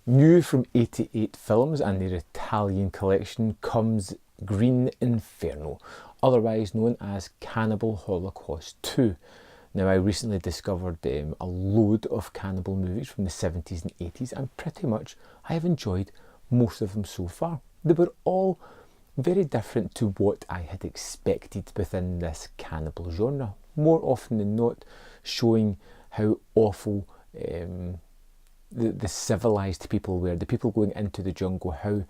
New from 88 Films and their Italian collection comes Green Inferno, otherwise known as Cannibal Holocaust 2. Now, I recently discovered a load of cannibal movies from the 70s and 80s, and pretty much I have enjoyed most of them so far. They were all very different to what I had expected within this cannibal genre, more often than not showing how awful the civilized people were, the people going into the jungle, how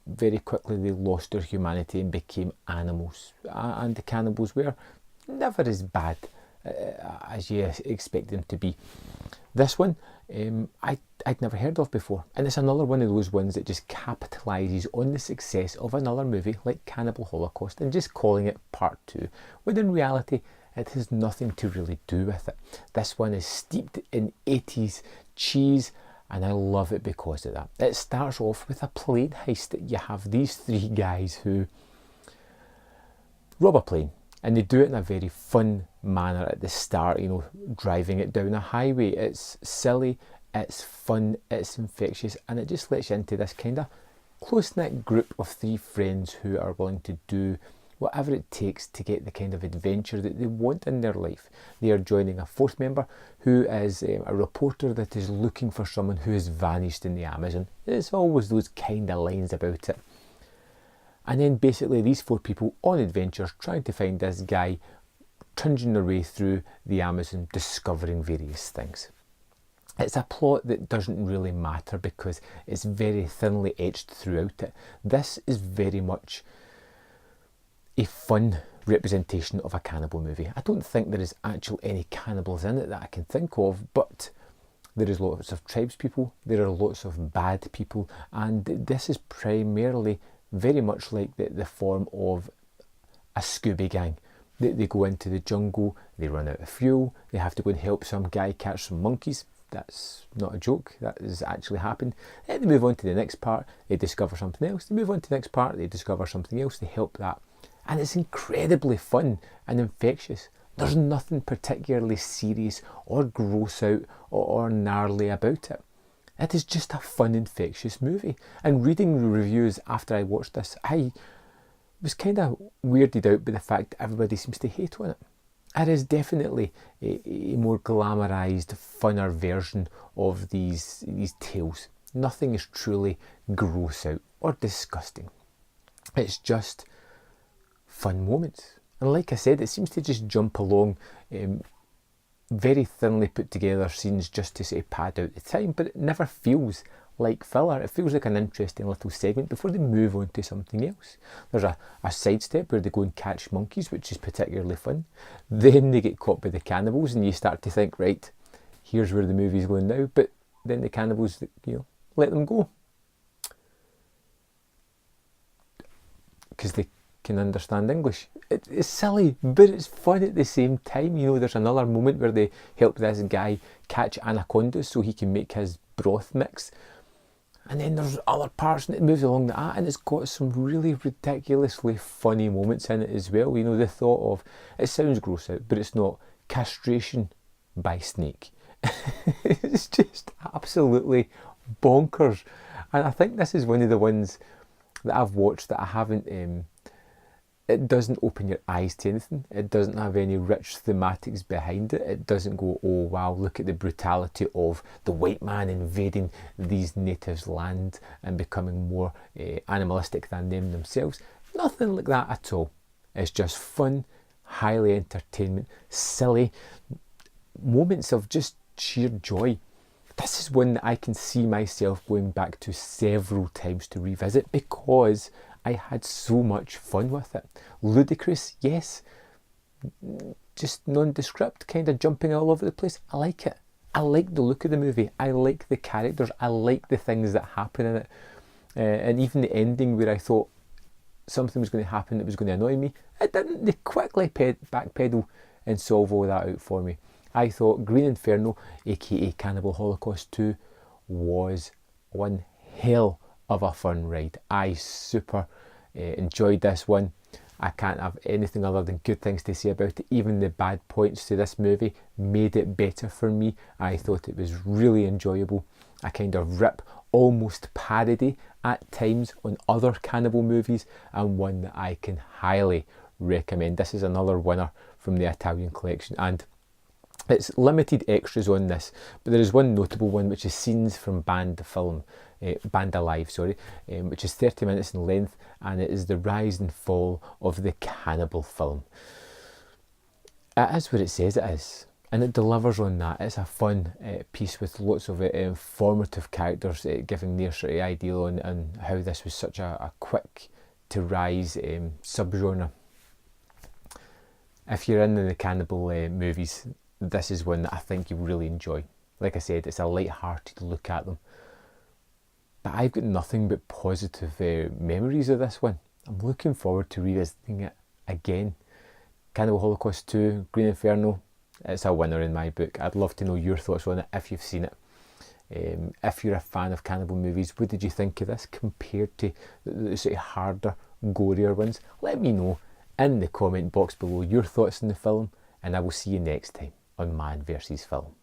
very quickly they lost their humanity and became animals. And the cannibals were never as bad as you expect them to be. This one, I'd never heard of before, and it's another one of those ones that just capitalises on the success of another movie like Cannibal Holocaust and just calling it part 2, when in reality it has nothing to really do with it. This one is steeped in 80s cheese, and I love it because of that. It starts off with a plane heist. You have these three guys who rob a plane, and they do it in a very fun manner at the start, you know, driving it down a highway. It's silly, it's fun, it's infectious, and it just lets you into this kind of close-knit group of three friends who are willing to do whatever it takes to get the kind of adventure that they want in their life. They are joining a fourth member who is a reporter that is looking for someone who has vanished in the Amazon. There's always those kind of lines about it. And then basically these four people on adventures trying to find this guy, trudging their way through the Amazon, discovering various things. It's a plot that doesn't really matter because it's very thinly etched throughout it. This is very much a fun representation of a cannibal movie. I don't think there is actually any cannibals in it that I can think of, but there is lots of tribespeople, there are lots of bad people, and this is primarily very much like the form of a Scooby gang. They go into the jungle, they run out of fuel, they have to go and help some guy catch some monkeys. That's not a joke, that has actually happened. Then they move on to the next part, they discover something else, they move on to the next part, they discover something else, they help that. And it's incredibly fun and infectious. There's nothing particularly serious or gross out or gnarly about it. It is just a fun, infectious movie. And reading the reviews after I watched this, I was kind of weirded out by the fact that everybody seems to hate on it. It is definitely a more glamorised, funner version of these tales. Nothing is truly gross out or disgusting. It's just fun moments. And like I said, it seems to just jump along very thinly put together scenes just to say pad out the time, but it never feels like filler. It feels like an interesting little segment before they move on to something else. There's a sidestep where they go and catch monkeys, which is particularly fun. Then they get caught by the cannibals and you start to think, right, here's where the movie's going now, but then the cannibals, let them go. Because they can understand English. It's silly, but it's fun at the same time. There's another moment where they help this guy catch anacondas so he can make his broth mix. And then there's other parts and it moves along that, and it's got some really ridiculously funny moments in it as well. The thought of, it sounds gross out, but it's not, castration by snake. It's just absolutely bonkers. And I think this is one of the ones that I've watched that I haven't it doesn't open your eyes to anything. It doesn't have any rich thematics behind it. It doesn't go, oh wow, look at the brutality of the white man invading these natives' land and becoming more animalistic than them themselves. Nothing like that at all. It's just fun, highly entertainment, silly moments of just sheer joy. This is one that I can see myself going back to several times to revisit because I had so much fun with it. Ludicrous, yes. Just nondescript, kind of jumping all over the place. I like it. I like the look of the movie. I like the characters. I like the things that happen in it. And even the ending where I thought something was going to happen that was going to annoy me, it didn't. They quickly backpedal and solve all that out for me. I thought Green Inferno, aka Cannibal Holocaust 2, was one hell of a fun ride. I super enjoyed this one. I can't have anything other than good things to say about it. Even the bad points to this movie made it better for me. I thought it was really enjoyable. A kind of rip, almost parody at times on other cannibal movies, and one that I can highly recommend. This is another winner from the Italian collection, and it's limited extras on this, but there is one notable one, which is scenes from Band Alive, which is 30 minutes in length, and it is the rise and fall of the cannibal film. It is what it says it is, and it delivers on that. It's a fun piece with lots of informative characters giving their sort of idea on how this was such a quick to rise subgenre. If you're into the cannibal movies, this is one that I think you'll really enjoy. Like I said, it's a light-hearted look at them. But I've got nothing but positive memories of this one. I'm looking forward to revisiting it again. Cannibal Holocaust 2, Green Inferno, it's a winner in my book. I'd love to know your thoughts on it if you've seen it. If you're a fan of cannibal movies, what did you think of this compared to the sort of harder, gorier ones? Let me know in the comment box below your thoughts on the film, and I will see you next time on Man vs. Film.